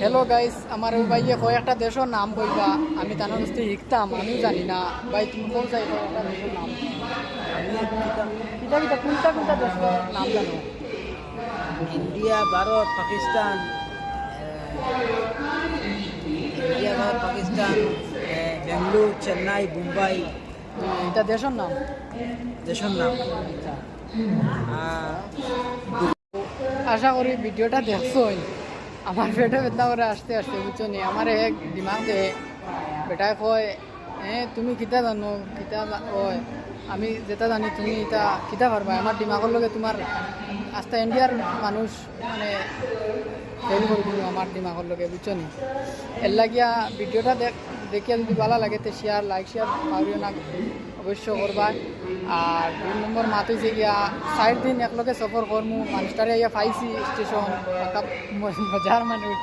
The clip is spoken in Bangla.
হ্যালো গাইস, আমার ওই ভাইয়ে কয়েকটা দেশের নাম কইবা, আমি তার কাছে শিখতাম, আমিও জানি না। ভাই তুমি কোন চাই কয়েকটা দেশের নাম? কিতা কিতা কোনটা কোনটা দেশের নাম জানো? ইন্ডিয়া, ভারত, পাকিস্তান, বেঙ্গালুরু, চেন্নাই, মুম্বাই। এটা দেশের নাম। দেশের নাম আচ্ছা, আহ, আশা করি ভিডিওটা দেখছোই। আমার পেটে বেদনা করে আসতে আসতে বুঝছো নি, আমার এক দিমাগে বেটায় কয় তুমি কিতা জানো কিতা কয়, আমি যেটা জানি তুমি এটা কিতা পারবা। আমার দিমাগের লগে তোমার আস্তে ইন্ডিয়ার মানুষ মানে ফেল করে দিল আমার দিমাগের লগে বুঝছো নি। এর লাগিয়া ভিডিওটা দেখিয়া যদি ভালো লাগে তো শেয়ার লাইক শেয়ার পারিও না অবশ্য করবা। আর 2 নম্বর মাত হয়েছে গিয়া 4 দিন একলগে সফর করমু, মানুষটারে ইয়া পাইছি স্টেশন মজার মানুষ।